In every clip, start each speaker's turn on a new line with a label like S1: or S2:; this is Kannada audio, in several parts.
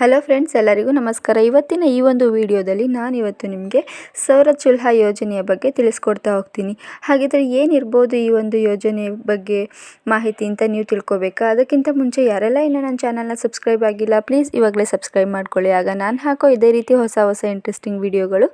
S1: ಹಲೋ ಫ್ರೆಂಡ್ಸ್, ಎಲ್ಲರಿಗೂ ನಮಸ್ಕಾರ. ಇವತ್ತಿನ ಈ ಒಂದು ವಿಡಿಯೋದಲ್ಲಿ ನಾನಿವತ್ತು ನಿಮಗೆ ಸೌರ ಚುಲ್ಹಾ ಯೋಜನೆಯ ಬಗ್ಗೆ ತಿಳಿಸ್ಕೊಡ್ತಾ ಹೋಗ್ತೀನಿ. ಹಾಗಿದ್ರೆ ಏನಿರ್ಬೋದು ಈ ಒಂದು ಯೋಜನೆಯ ಬಗ್ಗೆ ಮಾಹಿತಿ ಅಂತ ನೀವು ತಿಳ್ಕೊಬೇಕಾ? ಅದಕ್ಕಿಂತ ಮುಂಚೆ ಯಾರೆಲ್ಲ ಇನ್ನೂ ನನ್ನ ಚಾನಲ್ನ ಸಬ್ಸ್ಕ್ರೈಬ್ ಆಗಿಲ್ಲ, ಪ್ಲೀಸ್ ಇವಾಗಲೇ ಸಬ್ಸ್ಕ್ರೈಬ್ ಮಾಡ್ಕೊಳ್ಳಿ. ಆಗ ನಾನು ಹಾಕೋ ಇದೇ ರೀತಿ ಹೊಸ ಇಂಟ್ರೆಸ್ಟಿಂಗ್ ವಿಡಿಯೋಗಳು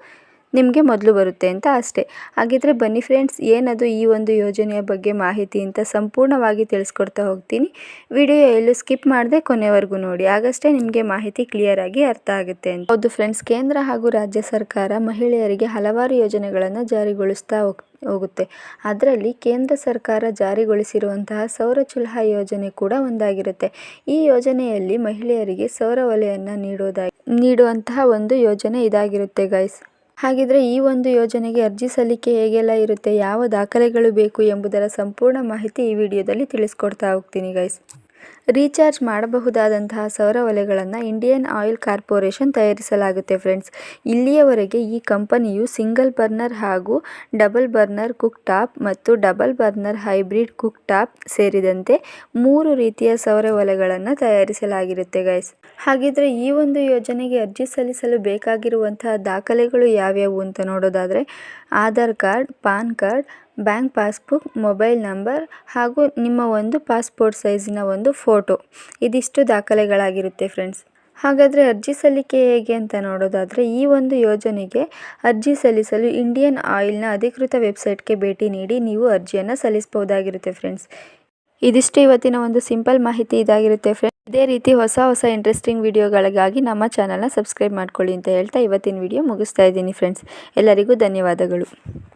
S1: ನಿಮಗೆ ಮೊದಲು ಬರುತ್ತೆ ಅಂತ ಅಷ್ಟೇ. ಹಾಗಿದ್ರೆ ಬನ್ನಿ ಫ್ರೆಂಡ್ಸ್, ಏನದು ಈ ಒಂದು ಯೋಜನೆಯ ಬಗ್ಗೆ ಮಾಹಿತಿ ಅಂತ ಸಂಪೂರ್ಣವಾಗಿ ತಿಳಿಸ್ಕೊಡ್ತಾ ಹೋಗ್ತೀನಿ. ವಿಡಿಯೋ ಎಲ್ಲೂ ಸ್ಕಿಪ್ ಮಾಡದೆ ಕೊನೆವರೆಗೂ ನೋಡಿ, ಆಗಷ್ಟೇ ನಿಮಗೆ ಮಾಹಿತಿ ಕ್ಲಿಯರ್ ಆಗಿ ಅರ್ಥ ಆಗುತ್ತೆ ಅಂತ. ಹೌದು ಫ್ರೆಂಡ್ಸ್, ಕೇಂದ್ರ ಹಾಗೂ ರಾಜ್ಯ ಸರ್ಕಾರ ಮಹಿಳೆಯರಿಗೆ ಹಲವಾರು ಯೋಜನೆಗಳನ್ನು ಜಾರಿಗೊಳಿಸ್ತಾ ಹೋಗುತ್ತೆ. ಅದರಲ್ಲಿ ಕೇಂದ್ರ ಸರ್ಕಾರ ಜಾರಿಗೊಳಿಸಿರುವಂತಹ ಸೌರ ಚುಲ್ಹಾ ಯೋಜನೆ ಕೂಡ ಒಂದಾಗಿರುತ್ತೆ. ಈ ಯೋಜನೆಯಲ್ಲಿ ಮಹಿಳೆಯರಿಗೆ ಸೌರ ಒಲೆಯನ್ನು ನೀಡುವಂತಹ ಒಂದು ಯೋಜನೆ ಇದಾಗಿರುತ್ತೆ ಗೈಸ್. ಹಾಗಿದ್ರೆ ಈ ಒಂದು ಯೋಜನೆಗೆ ಅರ್ಜಿ ಸಲ್ಲಿಕೆ ಹೇಗೆಲ್ಲ ಇರುತ್ತೆ, ಯಾವ ದಾಖಲೆಗಳು ಬೇಕು ಎಂಬುದರ ಸಂಪೂರ್ಣ ಮಾಹಿತಿ ಈ ವಿಡಿಯೋದಲ್ಲಿ ತಿಳಿಸ್ಕೊಡ್ತಾ ಹೋಗ್ತೀನಿ ಗೈಸ್. ರೀಚಾರ್ಜ್ ಮಾಡಬಹುದಾದಂತಹ ಸೌರ ಒಲೆಗಳನ್ನು ಇಂಡಿಯನ್ ಆಯಿಲ್ ಕಾರ್ಪೊರೇಷನ್ ತಯಾರಿಸಲಾಗುತ್ತೆ ಫ್ರೆಂಡ್ಸ್. ಇಲ್ಲಿಯವರೆಗೆ ಈ ಕಂಪನಿಯು ಸಿಂಗಲ್ ಬರ್ನರ್ ಹಾಗೂ ಡಬಲ್ ಬರ್ನರ್ ಕುಕ್ ಟಾಪ್ ಮತ್ತು double burner hybrid cook top ಸೇರಿದಂತೆ 3 ರೀತಿಯ ಸೌರ ಒಲೆಗಳನ್ನು ತಯಾರಿಸಲಾಗಿರುತ್ತೆ ಗೈಸ್. ಹಾಗಿದ್ರೆ ಈ ಒಂದು ಯೋಜನೆಗೆ ಅರ್ಜಿ ಸಲ್ಲಿಸಲು ಬೇಕಾಗಿರುವಂತಹ ದಾಖಲೆಗಳು ಯಾವ್ಯಾವು ಅಂತ ನೋಡೋದಾದರೆ Aadhaar card, PAN card, bank passbook, mobile number ಹಾಗೂ ನಿಮ್ಮ ಒಂದು ಪಾಸ್ಪೋರ್ಟ್ ಸೈಜಿನ ಒಂದು ಫೋಟೋ, ಇದಿಷ್ಟು ದಾಖಲೆಗಳಾಗಿರುತ್ತೆ ಫ್ರೆಂಡ್ಸ್. ಹಾಗಾದರೆ ಅರ್ಜಿ ಸಲ್ಲಿಕೆ ಹೇಗೆ ಅಂತ ನೋಡೋದಾದರೆ ಈ ಒಂದು ಯೋಜನೆಗೆ ಅರ್ಜಿ ಸಲ್ಲಿಸಲು ಇಂಡಿಯನ್ ಆಯಿಲ್ನ ಅಧಿಕೃತ ವೆಬ್ಸೈಟ್ಗೆ ಭೇಟಿ ನೀಡಿ ನೀವು ಅರ್ಜಿಯನ್ನು ಸಲ್ಲಿಸಬಹುದಾಗಿರುತ್ತೆ ಫ್ರೆಂಡ್ಸ್. ಇದಿಷ್ಟು ಇವತ್ತಿನ ಒಂದು ಸಿಂಪಲ್ ಮಾಹಿತಿ ಇದಾಗಿರುತ್ತೆ ಫ್ರೆಂಡ್ಸ್. ಇದೇ ರೀತಿ ಹೊಸ ಇಂಟ್ರೆಸ್ಟಿಂಗ್ ವಿಡಿಯೋಗಳಿಗಾಗಿ ನಮ್ಮ ಚಾನಲ್ನ ಸಬ್ಸ್ಕ್ರೈಬ್ ಮಾಡ್ಕೊಳ್ಳಿ ಅಂತ ಹೇಳ್ತಾ ಇವತ್ತಿನ ವಿಡಿಯೋ ಮುಗಿಸ್ತಾ ಇದ್ದೀನಿ ಫ್ರೆಂಡ್ಸ್. ಎಲ್ಲರಿಗೂ ಧನ್ಯವಾದಗಳು.